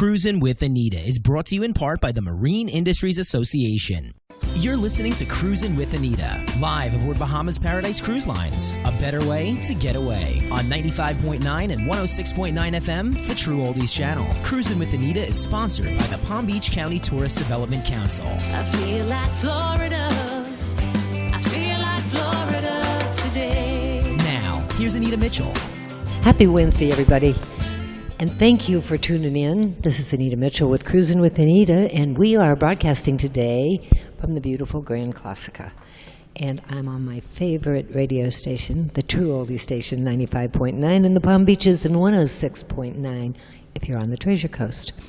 Cruisin' with Anita is brought to you in part by the Marine Industries Association. You're listening to Cruisin' with Anita, live aboard Bahamas Paradise Cruise Lines. A better way to get away. On 95.9 and 106.9 FM, the True Oldies channel. Cruisin' with Anita is sponsored by the Palm Beach County Tourist Development Council. I feel like Florida. I feel like Florida today. Now, here's Anita Mitchell. Happy Wednesday, everybody. And thank you for tuning in. This is Anita Mitchell with Cruisin' with Anita, and we are broadcasting today from the beautiful Grand Classica. And I'm on my favorite radio station, the True Oldie station, 95.9 in the Palm Beaches and 106.9 if you're on the Treasure Coast.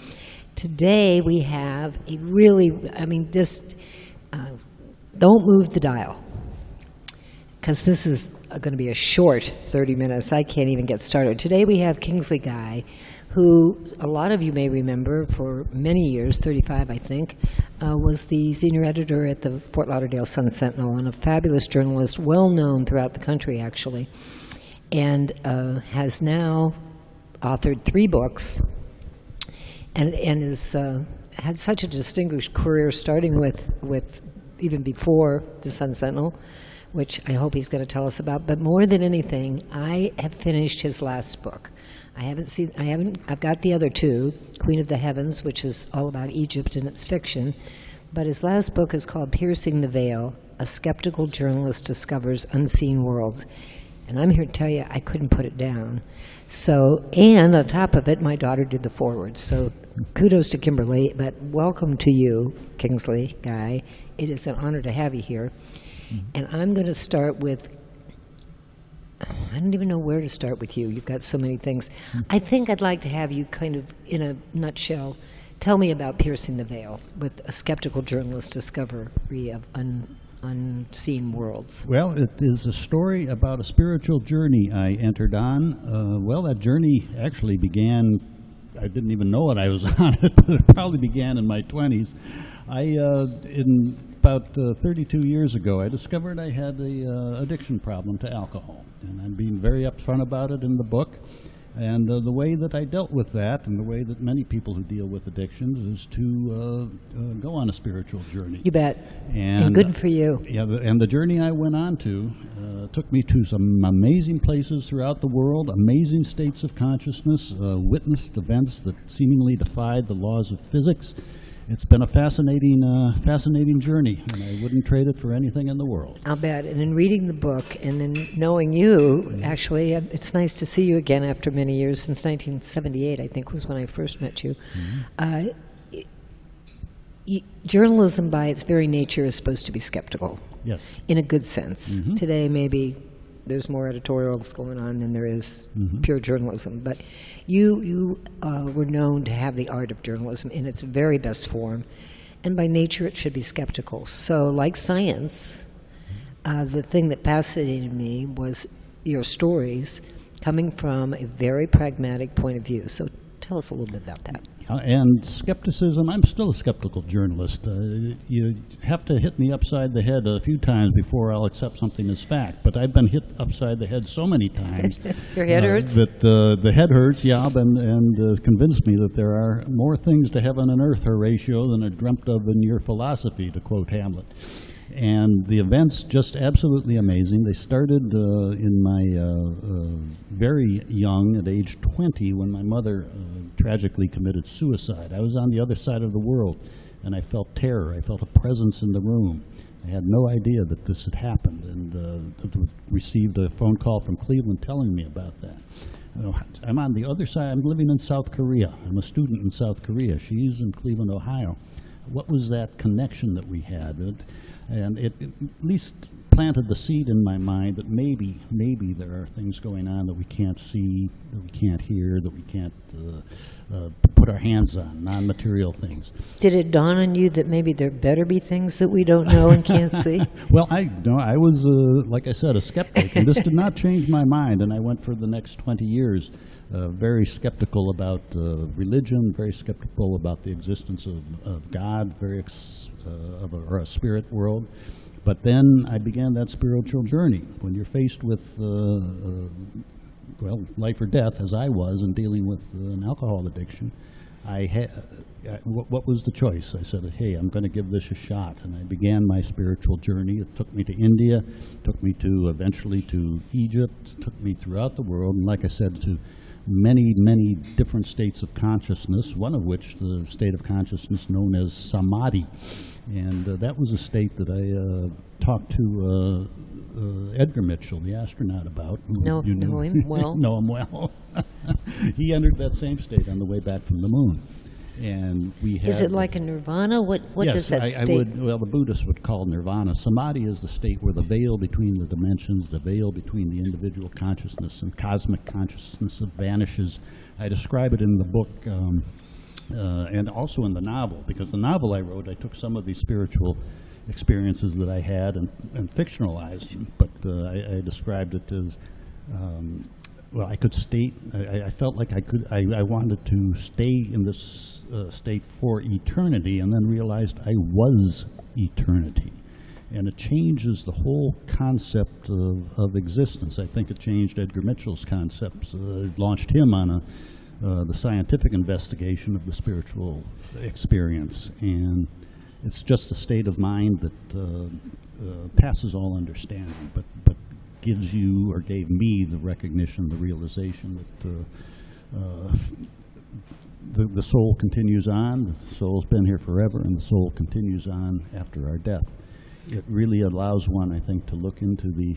Today we have a really, don't move the dial, because this is going to be a short 30 minutes. I can't even get started. Today we have Kingsley Guy, who a lot of you may remember for many years, 35 I think, was the senior editor at the Fort Lauderdale Sun-Sentinel and a fabulous journalist, well known throughout the country actually, and has now authored 3 books and is had such a distinguished career, starting with even before the Sun-Sentinel, which I hope he's going to tell us about. But more than anything, I have finished his last book. I've got the other 2, Queen of the Heavens, which is all about Egypt and it's fiction. But his last book is called Piercing the Veil, A Skeptical Journalist Discovers Unseen Worlds. And I'm here to tell you, I couldn't put it down. So, and on top of it, my daughter did the foreword. So kudos to Kimberly, but welcome to you, Kingsley Guy. It is an honor to have you here. And I'm going to start with, I don't even know where to start with you. You've got so many things. I think I'd like to have you kind of, in a nutshell, tell me about Piercing the Veil, with a skeptical journalist's discovery of unseen worlds. Well, it is a story about a spiritual journey I entered on. That journey actually began, I didn't even know it, I was on it, but it probably began in my 20s. About 32 years ago, I discovered I had an addiction problem to alcohol, and I'm being very upfront about it in the book. And the way that I dealt with that, and the way that many people who deal with addictions, is to go on a spiritual journey. You bet. And good for you. Yeah, and the journey I went on to took me to some amazing places throughout the world, amazing states of consciousness, witnessed events that seemingly defied the laws of physics. It's been a fascinating journey, and I wouldn't trade it for anything in the world. I'll bet. And in reading the book and then knowing you, actually, it's nice to see you again after many years. Since 1978, I think, was when I first met you. Journalism, by its very nature, is supposed to be skeptical. Yes. In a good sense. Today, maybe there's more editorials going on than there is pure journalism. But you were known to have the art of journalism in its very best form, and by nature it should be skeptical. So, like science, the thing that fascinated me was your stories coming from a very pragmatic point of view. So tell us a little bit about that. And skepticism, I'm still a skeptical journalist. You have to hit me upside the head a few times before I'll accept something as fact. But I've been hit upside the head so many times. Your head hurts? That the head hurts, yeah, and convinced me that there are more things to heaven and earth, Horatio, than are dreamt of in your philosophy, to quote Hamlet. And the events, just absolutely amazing. They started in my very young, at age 20, when my mother tragically committed suicide. I was on the other side of the world, and I felt terror. I felt a presence in the room. I had no idea that this had happened, and received a phone call from Cleveland telling me about that. I'm on the other side. I'm living in South Korea. I'm a student in South Korea. She's in Cleveland, Ohio. What was that connection that we had? And it at least planted the seed in my mind that maybe there are things going on that we can't see, that we can't hear, that we can't put our hands on, non-material things. Did it dawn on you that maybe there better be things that we don't know and can't see? Well, I was, like I said, a skeptic, and this did not change my mind, and I went for the next 20 years very skeptical about religion, very skeptical about the existence of God, or a spirit world. But then I began that spiritual journey. When you're faced with, life or death, as I was, and dealing with an alcohol addiction, what was the choice? I said, hey, I'm going to give this a shot. And I began my spiritual journey. It took me to India, took me to eventually to Egypt, took me throughout the world, and like I said, to many, many different states of consciousness, one of which the state of consciousness known as samadhi. And that was a state that I talked to Edgar Mitchell, the astronaut, about. Know him well. Know him well. He entered that same state on the way back from the moon. And we had, is it like a nirvana? What yes, does that state? The Buddhists would call nirvana. Samadhi is the state where the veil between the dimensions, the veil between the individual consciousness and cosmic consciousness vanishes. I describe it in the book and also in the novel, because the novel I wrote, I took some of these spiritual experiences that I had and fictionalized them, but I described it as well, I could state, I felt like I wanted to stay in this state for eternity, and then realized I was eternity. And it changes the whole concept of existence. I think it changed Edgar Mitchell's concepts. It launched him on the scientific investigation of the spiritual experience. And it's just a state of mind that passes all understanding, but gives you, or gave me, the recognition, the realization that the soul continues on. The soul's been here forever, and the soul continues on after our death. It really allows one, I think, to look into the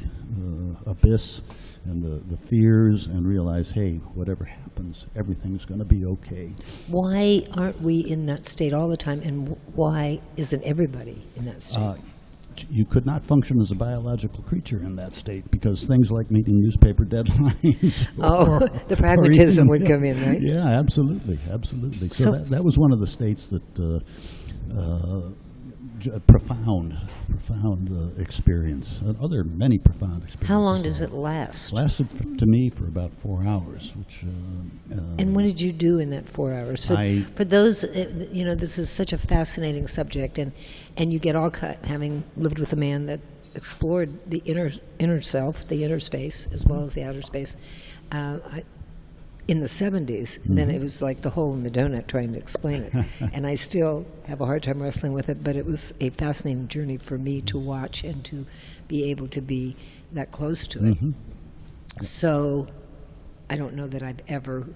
abyss and the fears and realize, hey, whatever happens, everything's going to be okay. Why aren't we in that state all the time, and why isn't everybody in that state? You could not function as a biological creature in that state, because things like meeting newspaper deadlines. The pragmatism would come in, right? Yeah, absolutely. So that was one of the states that profound experience. Many profound experiences. How long does it last? Lasted to me for about 4 hours. And what did you do in that 4 hours? For those, this is such a fascinating subject, and you get all having lived with a man that explored the inner self, the inner space, as well as the outer space. In the 70s, then it was like the hole in the donut trying to explain it. And I still have a hard time wrestling with it, but it was a fascinating journey for me to watch and to be able to be that close to it. So I don't know that I've ever,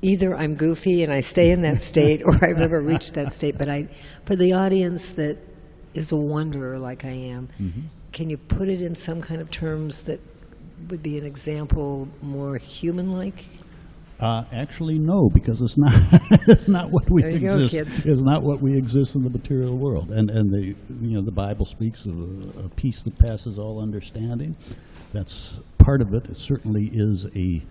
either I'm goofy and I stay in that state, or I've ever reached that state. But for the audience that is a wanderer like I am, can you put it in some kind of terms that would be an example more human-like? Actually, no, because it's not not what we exist. Go, kids. It's not what we exist in the material world. And the Bible speaks of a peace that passes all understanding. That's part of it. It certainly is a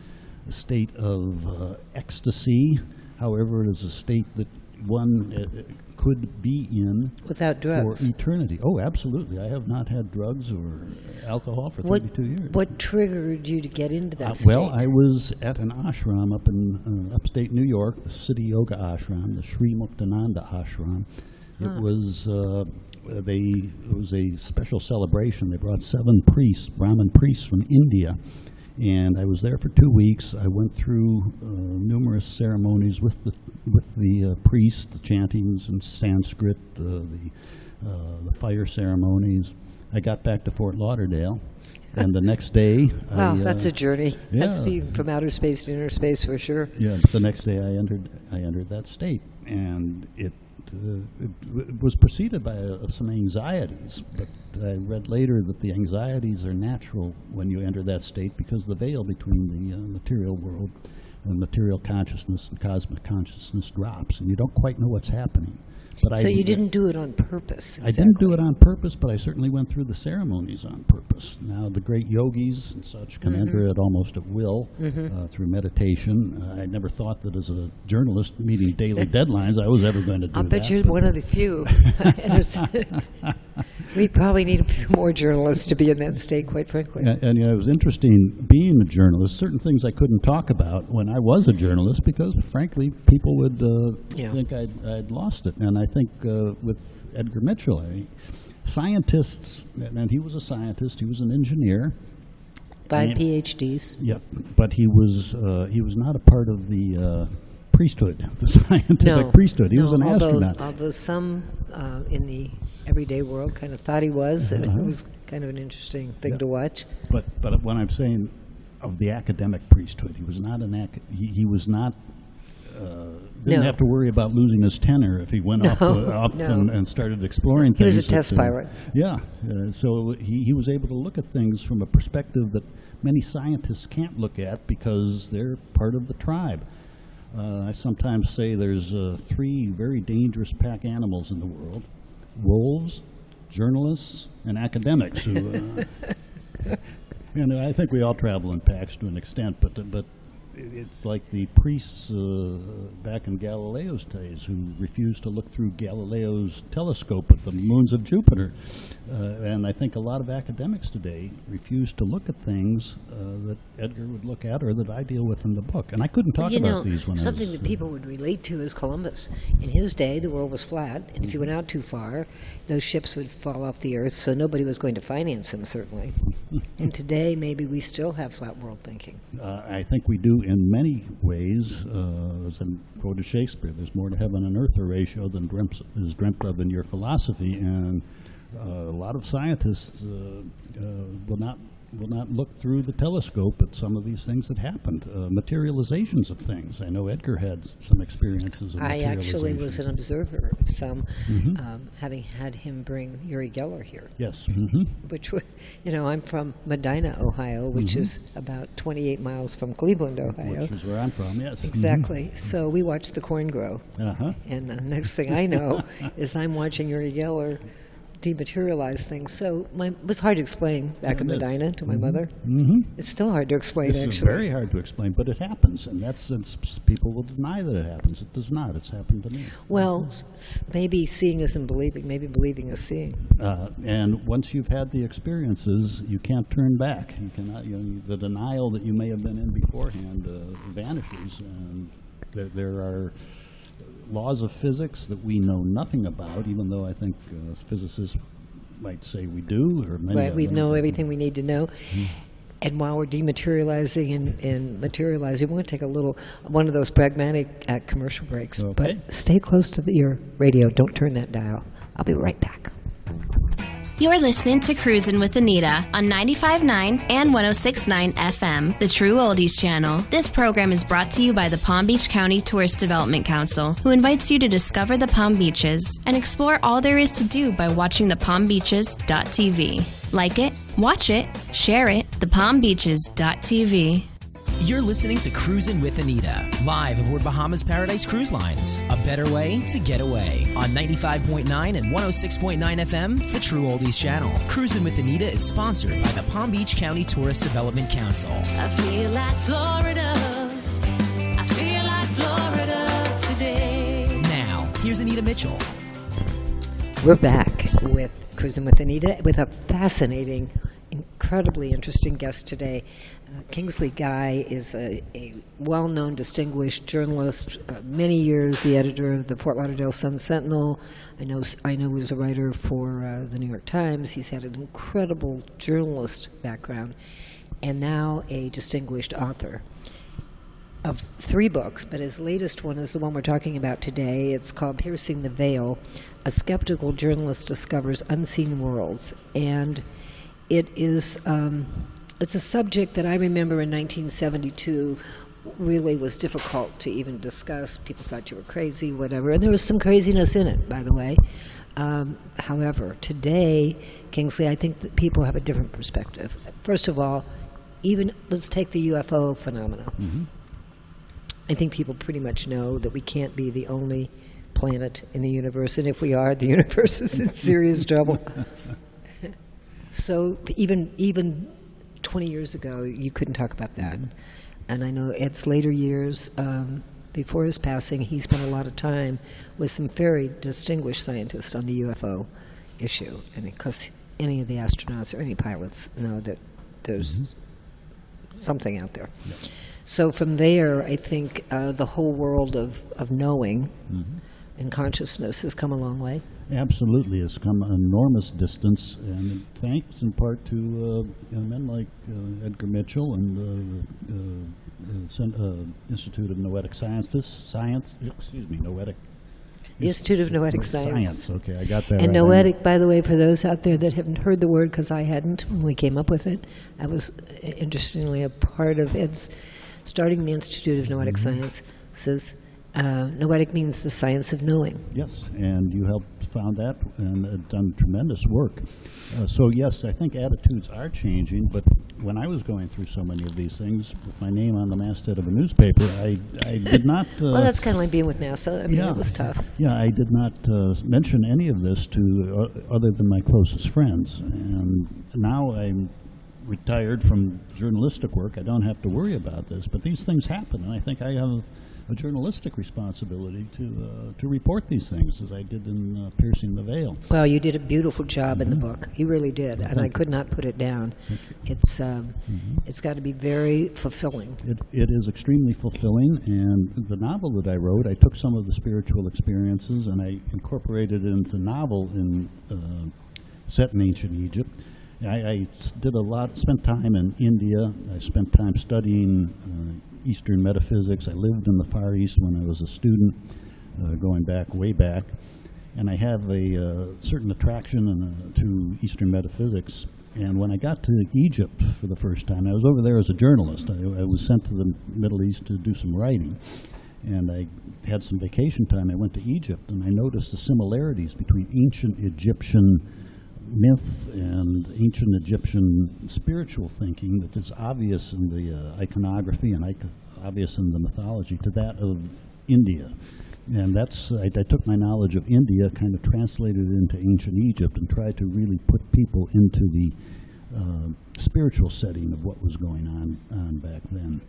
state of ecstasy. However, it is a state that one could be in without drugs for eternity. Oh, absolutely. I have not had drugs or alcohol for 32 years. What triggered you to get into that state? Well, I was at an ashram up in upstate New York, the City Yoga Ashram, the Sri Muktananda Ashram. It was a special celebration. They brought 7 priests, Brahmin priests from India. And I was there for 2 weeks. I went through numerous ceremonies with the priests, the chantings in Sanskrit, the fire ceremonies. I got back to Fort Lauderdale, and the next day, wow, that's a journey. Yeah. That's being from outer space to inner space for sure. Yeah, the next day I entered that state, and it was preceded by some anxieties, but I read later that the anxieties are natural when you enter that state, because the veil between the material world and material consciousness and cosmic consciousness drops, and you don't quite know what's happening. But you didn't do it on purpose. Exactly. I didn't do it on purpose, but I certainly went through the ceremonies on purpose. Now, the great yogis and such can enter it almost at will through meditation. I never thought that as a journalist meeting daily deadlines I was ever going to do that. I'll bet you're one of the few. We probably need a few more journalists to be in that state, quite frankly. And it was interesting being a journalist. Certain things I couldn't talk about when I was a journalist because, frankly, people would think I'd lost it. And I think with Edgar Mitchell, scientists, and he was a scientist, he was an engineer. 5 PhDs. Yeah, but he was not a part of the priesthood, the scientific priesthood. He was an astronaut. Although some in the everyday world kind of thought he was, and it was kind of an interesting thing to watch. But when I'm saying of the academic priesthood, he was not he was not. Didn't have to worry about losing his tenure if he went off and started exploring things. He was a test pilot. Yeah, so he was able to look at things from a perspective that many scientists can't look at because they're part of the tribe. I sometimes say there's 3 very dangerous pack animals in the world: wolves, journalists, and academics. Who, I think we all travel in packs to an extent, but it's like the priests back in Galileo's days who refused to look through Galileo's telescope at the moons of Jupiter. And I think a lot of academics today refuse to look at things that Edgar would look at or that I deal with in the book. And I couldn't talk about these when something that people would relate to is Columbus. In his day, the world was flat, and if you went out too far, those ships would fall off the earth, so nobody was going to finance him, certainly. And today, maybe we still have flat world thinking. I think we do in many ways. As I quoted Shakespeare, there's more to heaven and earth, Horatio, than is dreamt of in your philosophy. And a lot of scientists will not look through the telescope at some of these things that happened, materializations of things. I know Edgar had some experiences of I actually was an observer of some, Mm-hmm. having had him bring Uri Geller here. Yes. Which, I'm from Medina, Ohio, which is about 28 miles from Cleveland, Ohio. Which is where I'm from, yes. Exactly. So we watched the corn grow. And the next thing I know is I'm watching Uri Geller dematerialize things. So it was hard to explain back in Medina to my mother. It's still hard to explain, It's very hard to explain, but it happens. In that sense, people will deny that it happens. It does not. It's happened to me. Well, maybe seeing isn't believing. Maybe believing is seeing. And once you've had the experiences, you can't turn back. You cannot. The denial that you may have been in beforehand vanishes, and there are laws of physics that we know nothing about, even though I think physicists might say we do. Or many right, we know everything we need to know. And while we're dematerializing and materializing, we're going to take one of those pragmatic commercial breaks. Okay. But stay close to your radio. Don't turn that dial. I'll be right back. You're listening to Cruisin' with Anita on 95.9 and 106.9 FM, the True Oldies channel. This program is brought to you by the Palm Beach County Tourist Development Council, who invites you to discover the Palm Beaches and explore all there is to do by watching thepalmbeaches.tv. Like it, watch it, share it, thepalmbeaches.tv. You're listening to Cruisin' with Anita, live aboard Bahamas Paradise Cruise Lines. A better way to get away on 95.9 and 106.9 FM, the True Oldies channel. Cruisin' with Anita is sponsored by the Palm Beach County Tourist Development Council. I feel like Florida. I feel like Florida today. Now, here's Anita Mitchell. We're back with Cruisin' with Anita with a fascinating, incredibly interesting guest today. Kingsley Guy is a well-known, distinguished journalist. Many years the editor of the Fort Lauderdale Sun-Sentinel. I know he was a writer for the New York Times. He's had an incredible journalist background, and now a distinguished author of 3 books. But his latest one is the one we're talking about today. It's called Piercing the Veil: A Skeptical Journalist Discovers Unseen Worlds, and it is. It's a subject that I remember in 1972 really was difficult to even discuss. People thought you were crazy, whatever. And there was some craziness in it, by the way. However, today, Kingsley, I think that people have a different perspective. First of all, let's take the UFO phenomenon. I think people pretty much know that we can't be the only planet in the universe. And if we are, the universe is in serious trouble. So even 20 years ago, you couldn't talk about that. And I know Ed's later years, before his passing, he spent a lot of time with some very distinguished scientists on the UFO issue. And because any of the astronauts or any pilots know that there's something out there. So from there, I think the whole world of knowing in consciousness has come a long way. Absolutely, it's come an enormous distance, and thanks in part to men like Edgar Mitchell and the Institute of Noetic Noetic. The Institute of Noetic Science. Okay, I got that And right. noetic, by the way, for those out there that haven't heard the word, because I hadn't when we came up with it, I was, interestingly, a part of Ed's starting the Institute of Noetic Science. Says noetic means the science of knowing. Yes, and you helped found that and done tremendous work. So yes, I think attitudes are changing, but when I was going through so many of these things, with my name on the masthead of a newspaper, I did not... well, that's kind of like being with NASA. I mean, it was tough. Yeah, I did not mention any of this to other than my closest friends. And now I'm retired from journalistic work. I don't have to worry about this, but these things happen, and I think I have a journalistic responsibility to report these things, as I did in Piercing the Veil. Well, you did a beautiful job in the book. You really did, and I could not put it down. It's got to be very fulfilling. It is extremely fulfilling, and the novel that I wrote, I took some of the spiritual experiences and I incorporated it into the novel set in ancient Egypt. I spent time in India. I spent time studying Eastern metaphysics. I lived in the Far East when I was a student, going way back. And I have a certain attraction to Eastern metaphysics. And when I got to Egypt for the first time, I was over there as a journalist. I was sent to the Middle East to do some writing. And I had some vacation time. I went to Egypt, and I noticed the similarities between ancient Egyptian myth and ancient Egyptian spiritual thinking that is obvious in the iconography and obvious in the mythology to that of India. And that's, I took my knowledge of India, kind of translated it into ancient Egypt and tried to really put people into the spiritual setting of what was going on back then.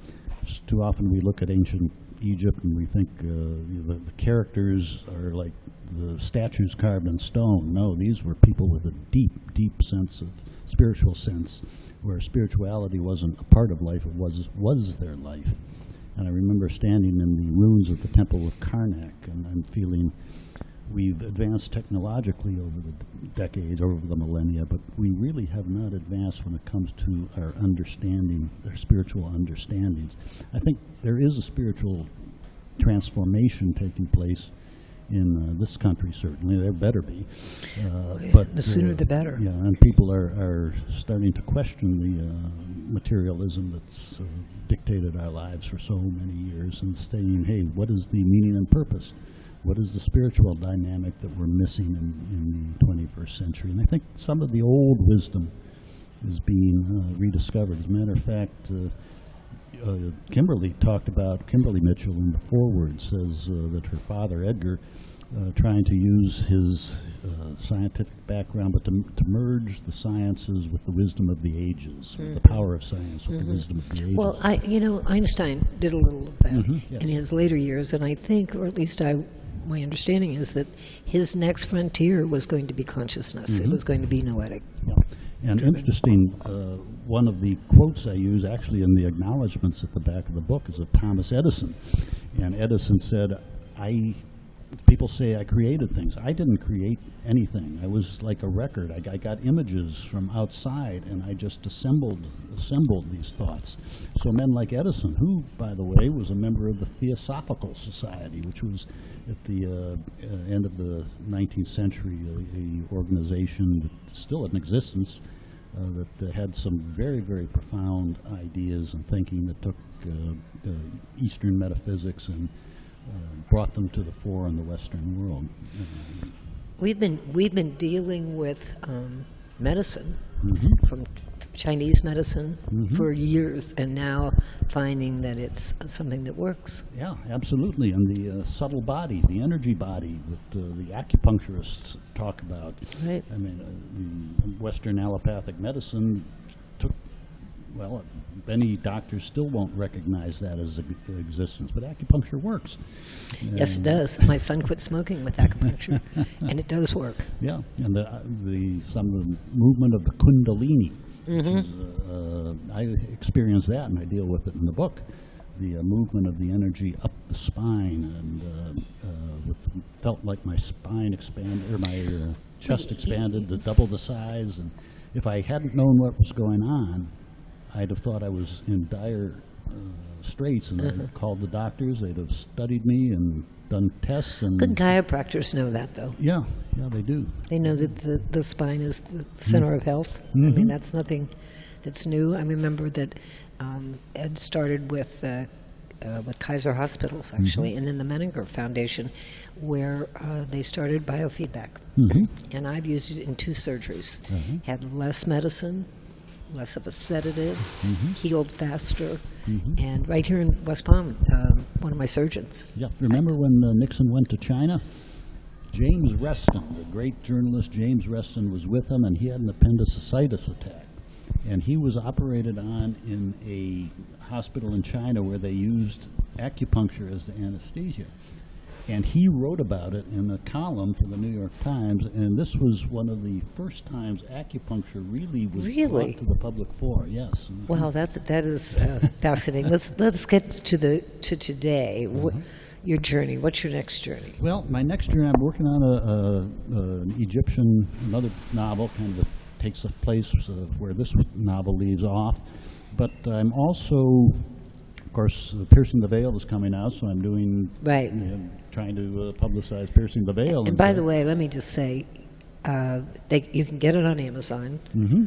Too often we look at ancient Egypt and we think the characters are like the statues carved in stone. No, these were people with a deep, deep sense of spiritual sense, where spirituality wasn't a part of life, it was their life. And I remember standing in the ruins of the Temple of Karnak, and I'm feeling we've advanced technologically over the decades, over the millennia, but we really have not advanced when it comes to our understanding, our spiritual understandings. I think there is a spiritual transformation taking place in this country, certainly. There better be. But the sooner the better. Yeah, and people are starting to question the materialism that's dictated our lives for so many years and saying, hey, what is the meaning and purpose? What is the spiritual dynamic that we're missing in the 21st century? And I think some of the old wisdom is being rediscovered. As a matter of fact, Kimberly Mitchell in the foreword says that her father, Edgar, trying to use his scientific background, but to merge the sciences with the wisdom of the ages, the power of science with the wisdom of the ages. Well, Einstein did a little of that in his later years, and I think, or at least my understanding is that his next frontier was going to be consciousness. It was going to be noetic. Yeah. And interesting, one of the quotes I use actually in the acknowledgments at the back of the book is of Thomas Edison. And Edison said, people say I created things. I didn't create anything. I was like a record. I got images from outside, and I just assembled these thoughts. So men like Edison, who, by the way, was a member of the Theosophical Society, which was at the end of the 19th century, a organization that's still in existence, that had some very, very profound ideas and thinking that took Eastern metaphysics and brought them to the fore in the Western world. We've been dealing with medicine from Chinese medicine for years, and now finding that it's something that works. Yeah, absolutely. And the subtle body, the energy body that the acupuncturists talk about. Right. I mean, Western allopathic medicine many doctors still won't recognize that as existence, but acupuncture works. Yes, it does. My son quit smoking with acupuncture, and it does work. Yeah, and some of the movement of the Kundalini. Which is, I experienced that, and I deal with it in the book. the movement of the energy up the spine, and felt like my spine expanded, or my chest expanded to double the size. And if I hadn't known what was going on, I'd have thought I was in dire straits, and I'd called the doctors. They'd have studied me and done tests. And Good chiropractors know that, though. yeah, they do. They know that the spine is the center of health. I mean, that's nothing that's new. I remember that Ed started with Kaiser Hospitals, actually, and then the Menninger Foundation, where they started biofeedback. And I've used it in 2 surgeries. Had less medicine, less of a sedative, healed faster, and right here in West Palm, one of my surgeons. Yeah, remember when Nixon went to China? James Reston, the great journalist James Reston, was with him, and he had an appendicitis attack. And he was operated on in a hospital in China where they used acupuncture as the anesthesia. And he wrote about it in a column for the New York Times, and this was one of the first times acupuncture really was brought to the public fore. Yes. Wow, that is fascinating. Let's get to today. Your journey. What's your next journey? Well, my next journey, I'm working on an Egyptian, another novel, kind of takes a place where this novel leaves off. But I'm also, of course, Piercing the Veil is coming out, so I'm doing, trying to publicize Piercing the Veil. And by the way, let me just say, you can get it on Amazon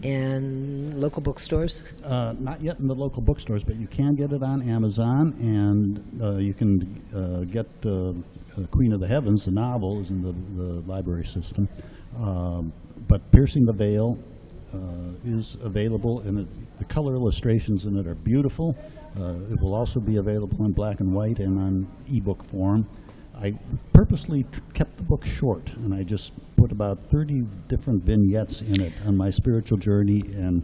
and local bookstores. Not yet in the local bookstores, but you can get it on Amazon, and you can get Queen of the Heavens, the novel, is in the library system. But Piercing the Veil is available, and the color illustrations in it are beautiful. It will also be available in black and white and on ebook form. I purposely kept the book short, and I just put about 30 different vignettes in it on my spiritual journey, and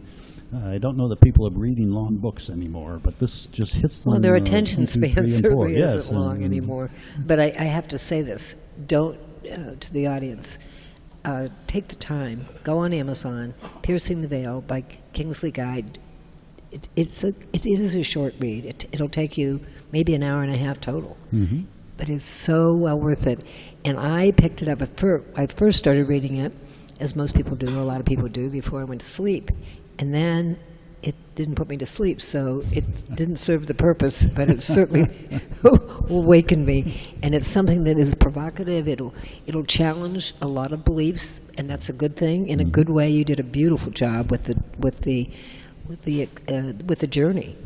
I don't know that people are reading long books anymore, but this just hits them. Well, their attention 1, 2, 3, span and certainly 4. isn't long anymore. But I have to say this, to the audience, take the time, go on Amazon, Piercing the Veil by Kingsley Guy. It is a short read. It'll take you maybe an hour and a half total. But it's so well worth it. And I picked it up I first started reading it, as most people do, a lot of people do, before I went to sleep. And then it didn't put me to sleep, so it didn't serve the purpose, but it certainly awakened me. And it's something that is provocative. It'll challenge a lot of beliefs, and that's a good thing. In a good way, you did a beautiful job with the journey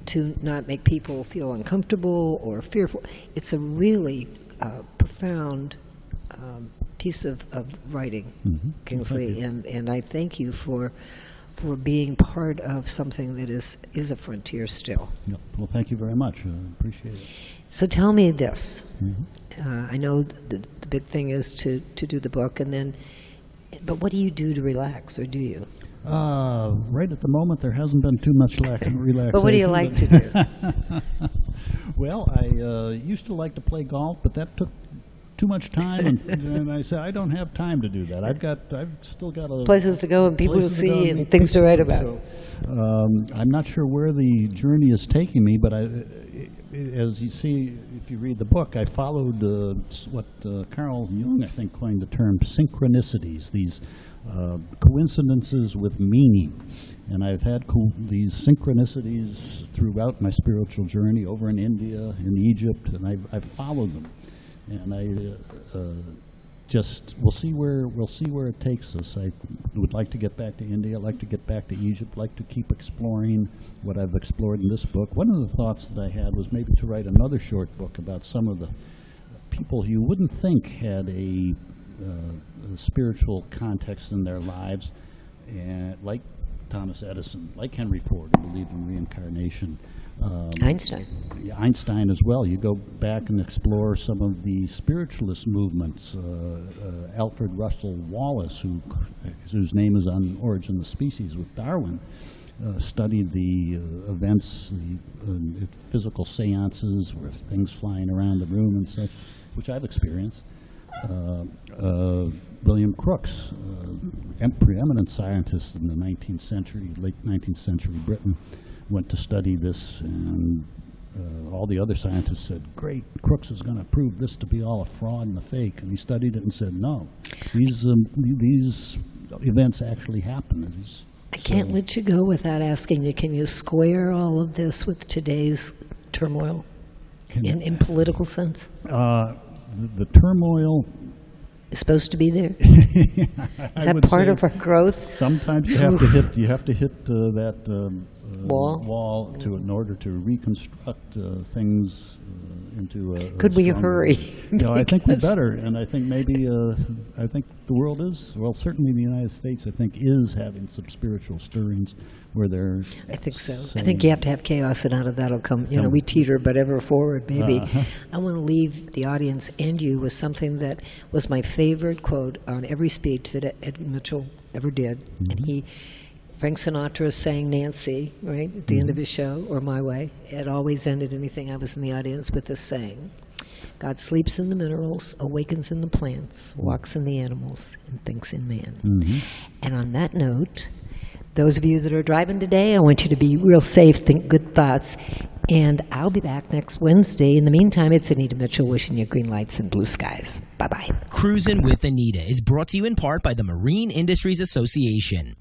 to not make people feel uncomfortable or fearful. It's a really profound piece of writing, Kingsley, and I thank you for being part of something that is a frontier still. Yep. Well, thank you very much. I appreciate it. So tell me this. I know the big thing is to do the book, but what do you do to relax, or do you? Right at the moment, there hasn't been too much relaxation. But what do you like to do? Well, I used to like to play golf, but that took too much time, and I said I don't have time to do that. I've still got places to go and people to see and things to write about. So, I'm not sure where the journey is taking me, but as you see, if you read the book, I followed what Carl Jung, I think, coined the term synchronicities. These coincidences with meaning, and I've had these synchronicities throughout my spiritual journey over in India, in Egypt, and I've followed them, and we'll see where it takes us. I would like to get back to India. I'd like to get back to Egypt. I'd like to keep exploring what I've explored in this book. One of the thoughts that I had was maybe to write another short book about some of the people you wouldn't think had a spiritual context in their lives, and like Thomas Edison, like Henry Ford, who believed in reincarnation. Einstein as well. You go back and explore some of the spiritualist movements. Alfred Russel Wallace, whose name is on Origin of Species with Darwin, studied the events, the physical seances, where things flying around the room and such, which I've experienced. William Crookes, preeminent scientist in the 19th century, late 19th century Britain, went to study this, and all the other scientists said, great, Crookes is going to prove this to be all a fraud and a fake. And he studied it and said, no, these events actually happen. I can't let you go without asking you, can you square all of this with today's turmoil in political sense? The turmoil is supposed to be there. Is that would part say of our growth? Sometimes you have to hit that wall in order to reconstruct things into a. Could we stronger- hurry? No, I think we better, and I think maybe I think the world is, well, certainly the United States, I think, is having some spiritual stirrings where they're. I think so. I saying- think you have to have chaos, and out of that'll come. We teeter, but ever forward, baby. I want to leave the audience and you with something that was my favorite quote on every speech that Ed Mitchell ever did, and Frank Sinatra sang Nancy, right, at the end of his show, or My Way. It always ended anything I was in the audience with this saying, God sleeps in the minerals, awakens in the plants, walks in the animals, and thinks in man. And on that note, those of you that are driving today, I want you to be real safe, think good thoughts, and I'll be back next Wednesday. In the meantime, it's Anita Mitchell wishing you green lights and blue skies. Bye-bye. Cruisin' with Anita is brought to you in part by the Marine Industries Association.